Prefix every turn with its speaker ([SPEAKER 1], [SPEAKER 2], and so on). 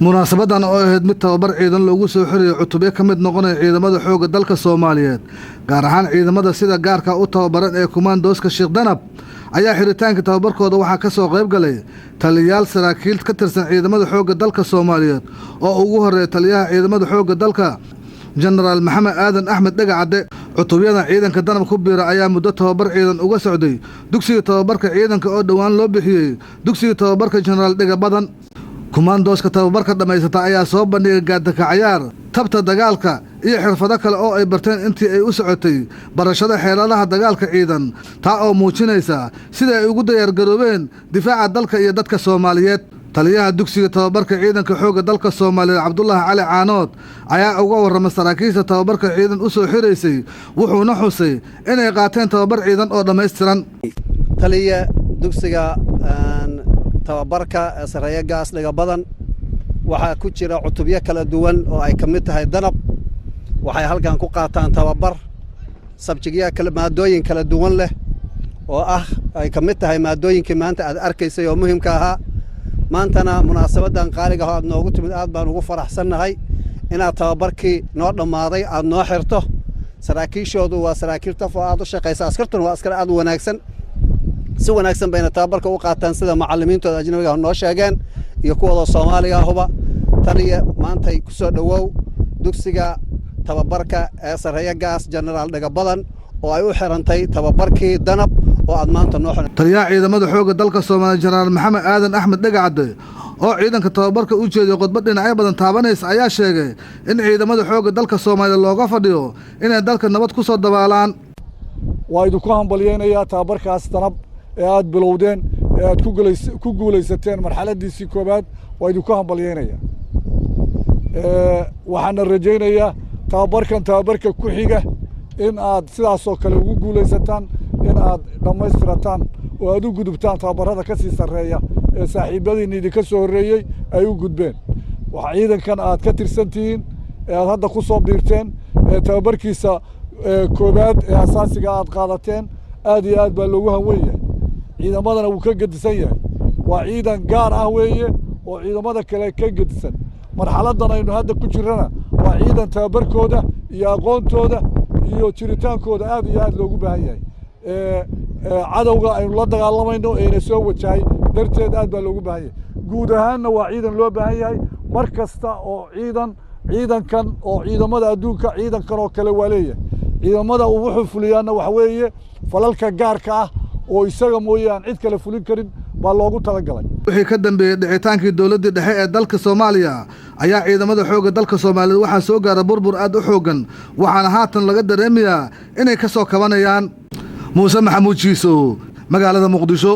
[SPEAKER 1] munaasabadan oo ahayd mid tababar ciidan loogu soo xiriyay cutubyo ka mid noqonaya ciidamada xoogga dalka Soomaaliyeed gaar ahaan ciidamada sida gaarka u tababaran ee Kumaandooska Sheekh Danab ayaa xiritaanka tababarkooda waxaa ka soo qayb galay taliyayaal saraakiil ka tirsan ciidamada xoogga dalka Soomaaliyeed oo ugu horeeyay taliyaha ciidamada xoogga dalka General Maxamed Aadan Axmed Dhagacade cutubyada ciidanka Danab ku biira ayaa muddo tababar ciidan uga socday dugsiga tababarka ciidanka oo dhawaan loo bixiyay dugsiga tababarka General Dhiga Badan Kumaandooska tababarka dhamaysata ayaa soo bandhigay gaadaka ciyaar tabta dagaalka iyo xirfado kale oo ay barteen intii ay u socotay barashada xeeladaha dagaalka ciidan taa oo muujinaysa sida ay ugu diyaar garoobeen difaaca dalka iyo dadka Soomaaliyeed taliyaha dugsiga tababarka ciidanka xoogga dalka Soomaaliyeed Cabdullaahi Cali Caanood ayaa uga warramay saraakiisha tababarka ciidan u soo xireysay wuxuuna xusay inay qaateen tababar ciidan oo dhameystiran
[SPEAKER 2] taliya dugsiga tababarka sareeya gaas Dhiga Badan waxaa ku jira cutubyo kala duwan oo ay ka mid tahay Danab waxay halkan ku qaataan tababar sabjigiya kala maadooyin kala duwan leh oo ay ka mid tahay maadooyinkii maanta aad arkaysay oo muhiimka ahaa maantana munaasabadan qaaliga ah aad noogu timid aad baan ugu faraxsanahay inaad tababarkii noo dhamaaday aad noo xirto saraakiishoodu waa saraakiil tafo aad u shaqeysa askartuna waa askar aad u wanaagsan si wanaagsan bayna tababarka u qaataan sida macallimiintooda ajnabiga ah noo sheegeen iyo kuwada Soomaaliga ahba taliya maanta ay ku soo dhawow dugsiga tababarka ee sareeya gaas General Dhiga Badan oo ay u xirantay tababarkii Danab oo aad maanta noo xiran
[SPEAKER 1] taliyaha ciidamada xoogga dalka Soomaaliya General Maxamed Aadan Axmed Dhagacade oo ciidanka tababarka u jeeday qodbad dhinacyo badan taabanaysa ayaa sheegay in ciidamada xoogga dalka Soomaaliya looga fadhiyo inay dalka nabad ku soo dabaalaan
[SPEAKER 3] waa idinku hambalyeynaya tababarkaas Danab ee aad bilowdeen ee aad ku guulaysateen marxaladiisii koobaad waa idinku hambalyeynaya waxaan rajaynayaa tababarka ku xiga in aad sidaas oo kale ugu guulaysataan in aad dhamaystirataan oo aad u gudubtaan tababarada ka sii sareeya ee saaxiibadiina idinka soo horeeyay ay u gudbeen waxa ciidankan aad ka tirsantihiin ee aad hadda ku soo biirteen ee tababarkiisa koobaad ee asaasiga aad qaadateen aad iyo aad baa loogu hanweeyahay ciidamadana wuu ka gedisan yahay waa ciidan gaar ah weeye oo ciidamada kale ka gedisan marxaladan aynu hadda ku jirana waa ciidan tababarkooda iyo aqoontooda iyo jiritaankooda aad iyo aad loogu baahan yahay cadawga aynu la dagaalamayno ee soo wajahay darteed aad baa loogu baahan yahay guud ahaanna waa ciidan loo baahan yahay mar kasta oo ciidankan oo ciidamada adduunka ciidankan oo kale waa leeyahay ciidamada uu wuxuu fuliyaana waxa weeye falalka gaarka ah oo isaga mooyaan cid kale fulin karin baa loogu talagalay
[SPEAKER 1] wixii ka dambeeyay dhicitaankii dawladda dhexe ee dalka Soomaaliya ayaa ciidamada xoogga dalka Soomaaliyeed waxaa soo gaaray burbur aad u xoogan waxaana haatan laga dareemayaa inay ka soo kabanayaan Muuse Maxamuud Jiiso magaalada Muqdisho.